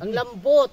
Ang lambot.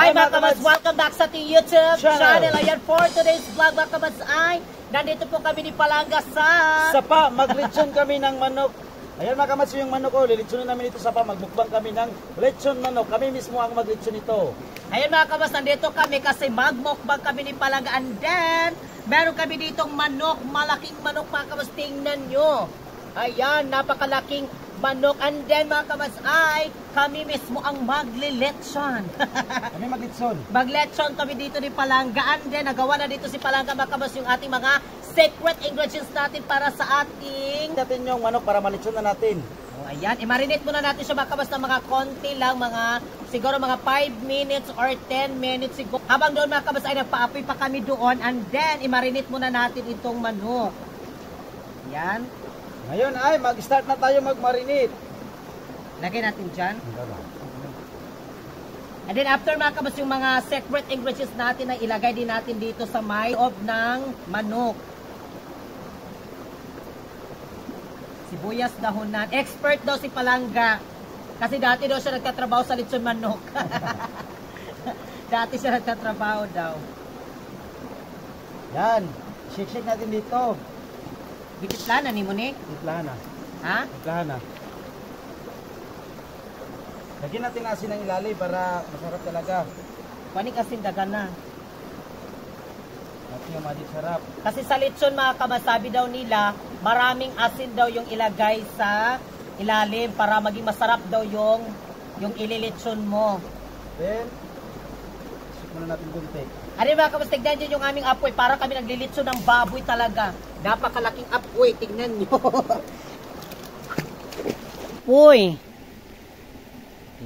Hi mga kabats, welcome back sa ating YouTube channel. Ayan, for today's vlog mga kabats ay nandito po kami ni Palanga sa Sapa. Maglitsyon kami ng manok. Ayan mga kabats, yung manok ko, lilitsonin namin ito Sapa. Magbukbang kami ng lechon manok. Kami mismo ang maglitsyon ito. Ayan mga kabats, nandito kami kasi magmukbang kami ni Palanga. And then, meron kami ditong manok, malaking manok mga kabats. Tingnan nyo. Ayan, napakalaking manok. And then mga kabats ay kami mismo ang magliletsyon. Kami maglitsyon. Magletsyon kami dito ni Palanga. And then nagawa na dito si Palanga mga kabats yung ating mga secret ingredients natin para sa ating Natin yung manok para malitsyon na natin. Oh, ayan, i-marinate muna natin siya mga kabats ng mga konti lang, mga siguro mga 5 minutes or 10 minutes siguro. Habang doon mga kabats ay nagpaapoy pa kami doon. And then i-marinate muna natin itong manok. Ayan. Ngayon ay mag-start na tayo mag-marinate. Lagay natin dyan. And then after mga kabats yung mga secret ingredients natin na ilagay din natin dito sa may loob ng manok. Sibuyas, dahonan. Expert daw si Palanga. Kasi dati daw siya nagtatrabaho sa lechon manok. Dati siya nagtatrabaho daw. Yan. Shake-shake natin dito. Bitiplana ni mo ni? Tiplahan na. Ha? Tiplahan na. Lagyan natin asin ng ilalim para masarap talaga. Panik asin dagan na. At yung magic sarap. Kasi sa lechon mga kabasabi daw nila, maraming asin daw yung ilagay sa ilalim para maging masarap daw yung ililechon mo. Then, isip muna natin kunti. Ano mga kabas, tignan nyo yung aming apoy. Para kami naglilitso ng baboy talaga. Napakalaking apoy. Tignan nyo. Apoy.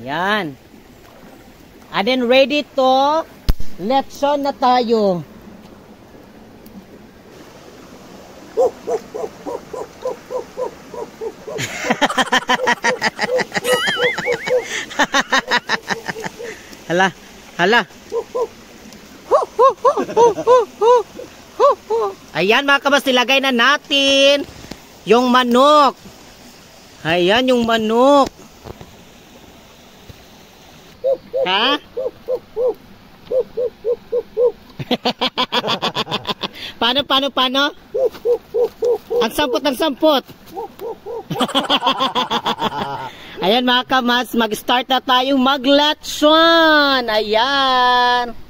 Yan. And then ready to lechon na tayo. Hala. Hala. Ayan mga kabas, nilagay na natin yung manok. Ayan yung manok. Ha? Paano? Ang sampot. Ayan mga kamas, mag-start na tayong maglechon. Ayan.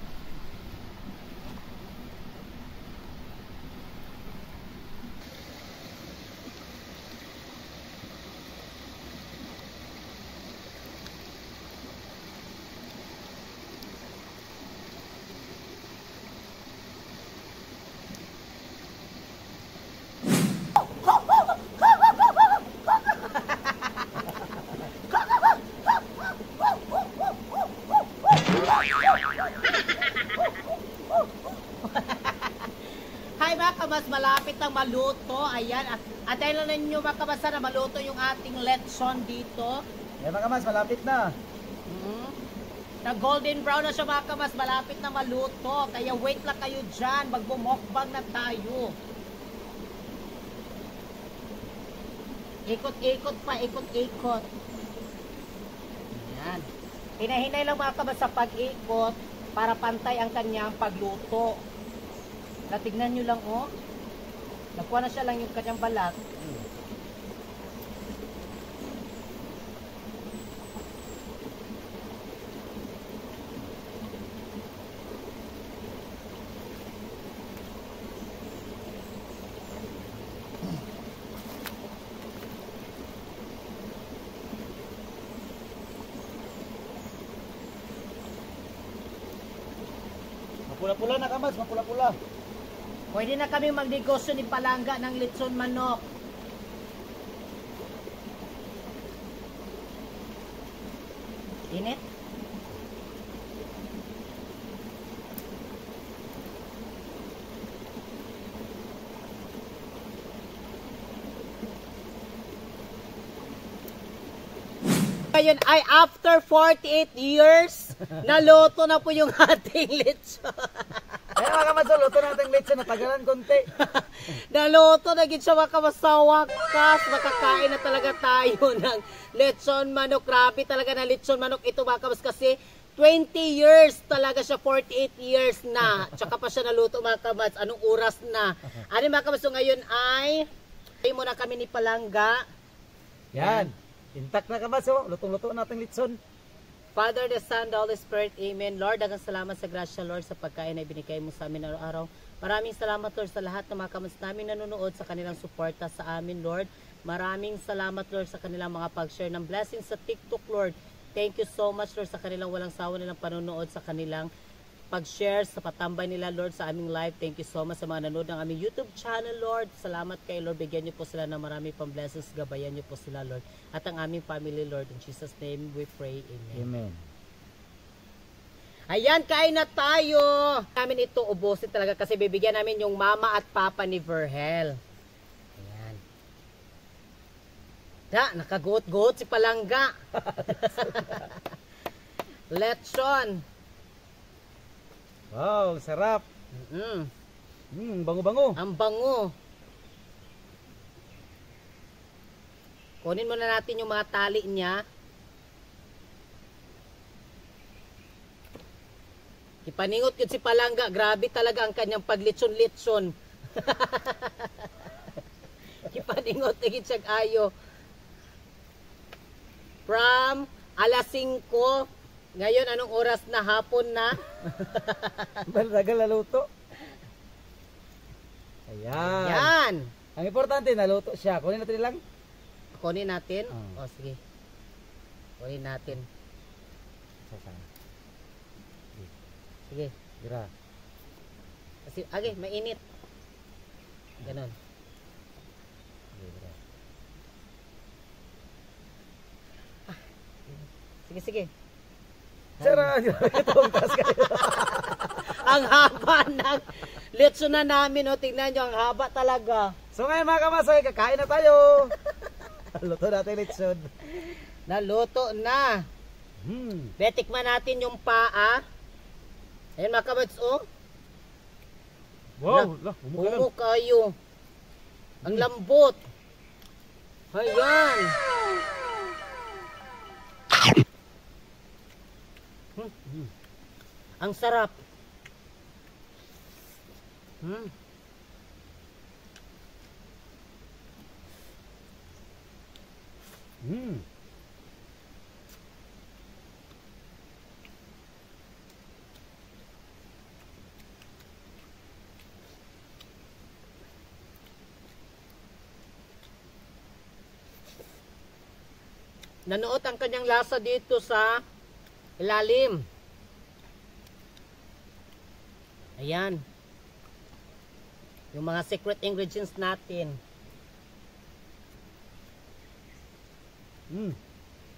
Hi mga kamas, malapit ang maluto. Ayan, Antayin lang ninyo mga kabasa na maluto yung ating lechon dito. Yan mga kamas, malapit na. Na golden brown na siya mga kamas, malapit na maluto. Kaya wait lang kayo dyan, magbumokbang na tayo. Ikot-ikot pa, ikot-ikot. Ayan. Hinahinay lang mga kamas sa pag-ikot para pantay ang kanyang pagluto. Natignan nyo lang oh. Nakuha na siya lang yung kanyang balat. Mapula-pula na kamas, mapula-pula. Pwede na kami magnegosyo ni Palangga ng lechon manok. Init? Ngayon ay after 48 years, naluto na po yung ating lechon. Ayan mga kamas, luto natin lechon, natagalan konti. Naluto na gid siya mga kamasawak kas. Makakain na talaga tayo ng lechon manok. Grabe talaga na lechon manok ito mga kamas kasi 20 years talaga siya, 48 years na. Tsaka pa siya naluto mga kamas. Anong oras na? Ano mga kamas, so ngayon ay muna kami ni Palangga. Yan. Intact na kamas, lutong-luto natin lechon. Father, the Son, the Holy Spirit, Amen. Lord, dagang salamat sa grasya, Lord, sa pagkain na ibinigay mo sa amin araw-araw. Maraming salamat, Lord, sa lahat ng mga kamas namin nanonood, sa kanilang suporta sa amin, Lord. Maraming salamat, Lord, sa kanilang mga pag-share ng blessings sa TikTok, Lord. Thank you so much, Lord, sa kanilang walang sawa nilang panonood, sa kanilang pag-share, sa patambay nila, Lord, sa aming live. Thank you so much sa mga nanonood ng aming YouTube channel, Lord. Salamat kay Lord. Bigyan niyo po sila ng marami pang blessings. Gabayan niyo po sila, Lord. At ang aming family, Lord. In Jesus' name we pray. Amen. Amen. Ayan, kain na tayo. Namin ito ubusin talaga kasi bibigyan namin yung mama at papa ni Verhel. Ayan. Nakaguot-guot si Palangga. Lechon. Wow, sarap. Bango-bango. Ang bango. Kunin muna natin yung mga tali niya. Ipaningot yun si Palangga. Grabe talaga ang kanyang paglitson-litson. Ipaningot na yun siya ayo. From alas 5. Ngayon, anong oras na? Hapon na? Balagal na luto. Ayan. Yan. Ang importante, naluto siya. Kunin natin lang. Kunin natin? O, sige. Kunin natin. Sige. Gira. Kasi, mainit. Ganon. Sige, sige. Sarap. Ang haba ng lechon na namin. O, tingnan nyo, ang haba talaga. So ngayon mga kamasay, kakain na tayo. Luto natin lechon. Naluto na. Betikman natin yung paa. Ayan mga kabats, oh. Wow, Bungo kayo. Ang lambot. Ayan. Ang sarap. Nanuot ang kanyang lasa dito sa ilalim. Ayan. Yung mga secret ingredients natin.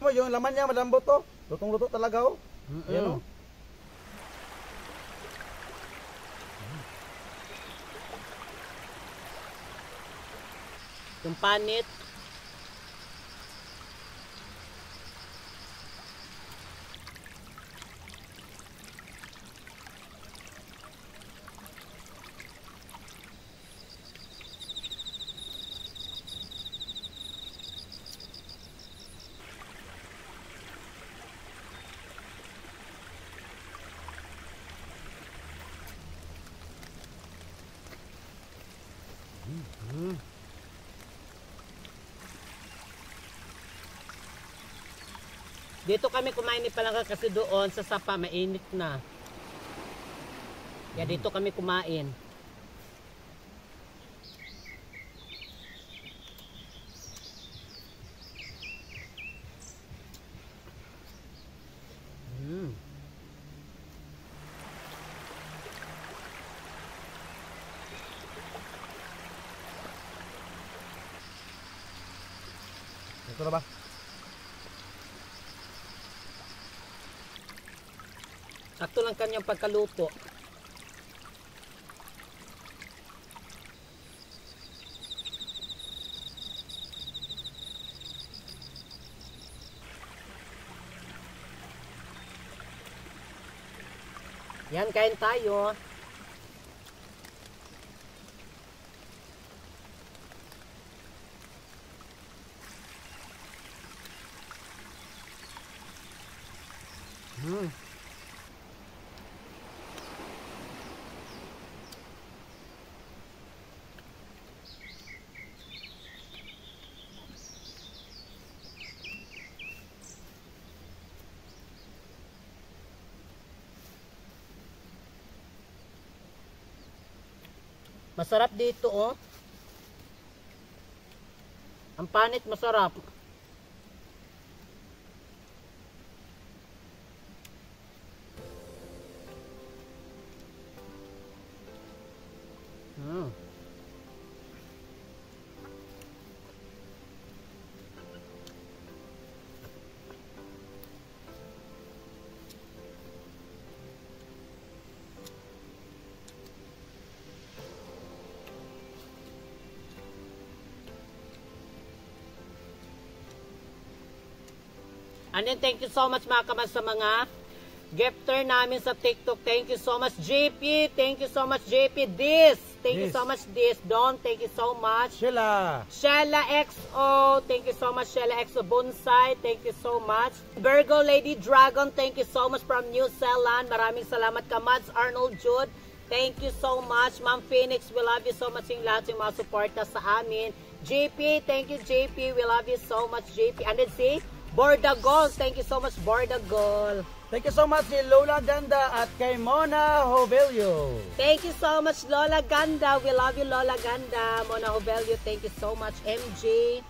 Yung laman niya malambot to. Lutong-luto talaga oh. Ayan oh. Yung panit. Dito kami kumain ni Palangga kasi doon sa Sapa mainit na. Kaya dito kami kumain. Ito na ba? Sakto lang kanyang pagkaluto. Yan, kain tayo. Masarap dito, oh. Ang panit masarap. And then thank you so much mga kamas sa mga gifter namin sa TikTok. Thank you so much JP. Thank you so much JP. Thank you so much Don. Thank you so much. Shella XO. Thank you so much Shella XO Bonsai. Thank you so much. Virgo Lady Dragon. Thank you so much from New Zealand. Maraming salamat ka Mads Arnold Jude. Thank you so much Ma'am Phoenix. We love you so much yung lahat yung mga suporta sa amin. JP. Thank you JP. We love you so much JP. And then see Bordagol, thank you so much Bordagol. Thank you so much si Lola Ganda at kay Mona Hovelio. Thank you so much Lola Ganda. We love you Lola Ganda. Mona Hovelio, thank you so much MJ.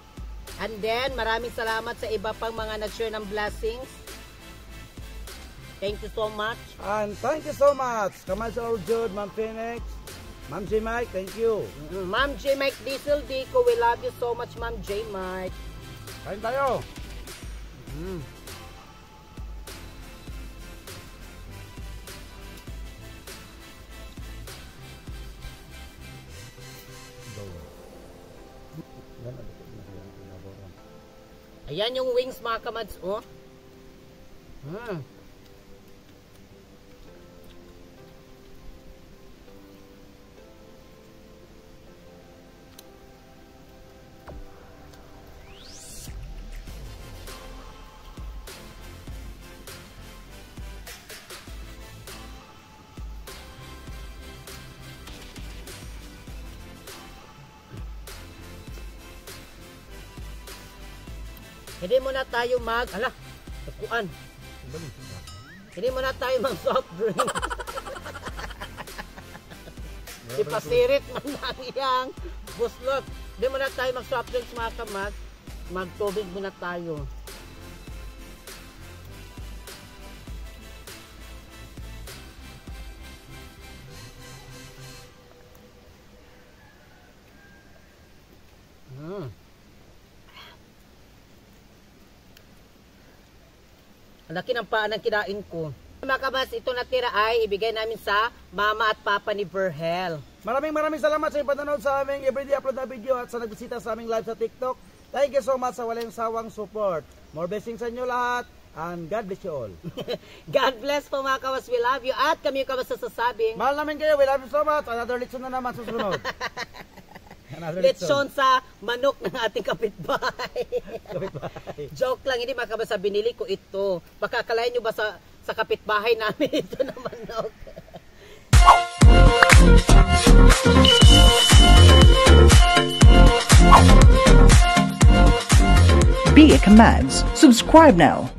And then maraming salamat sa iba pang mga nag-share ng blessings. Thank you so much. And thank you so much Kamas Jude, Ma'am Phoenix, Ma'am J. Mike, thank you. Ma'am J. Mike Diesel Dico, we love you so much Ma'am J. Mike. Kain tayo. Ayan yung wings mga kamads, oh. Hindi muna tayo takuan. Hindi muna tayo mag soft drink. Ipasirit man lang yang buslot. Hindi muna tayo mag soft drinks mga kamag. Magtubig muna tayo. Ang laki ng paa ng kinain ko. Mga kabas, ito natira ay ibigay namin sa mama at papa ni Verhel. Maraming salamat sa inyong panonood sa aming everyday upload na video at sa nagbisita sa aming live sa TikTok. Thank you so much sa walang sawang support. More blessings sa inyo lahat and God bless you all. God bless po mga kawas, we love you at kami yung kawas sasabing Mahal namin kayo, we love you so much. Another lechon na naman susunod. lechon sa manok ng ating kapitbahay. Joke lang, hindi mga kawas, binili ko ito. Baka akalain nyo ba sa kapitbahay namin ito na manok? Be a Commands. Subscribe now.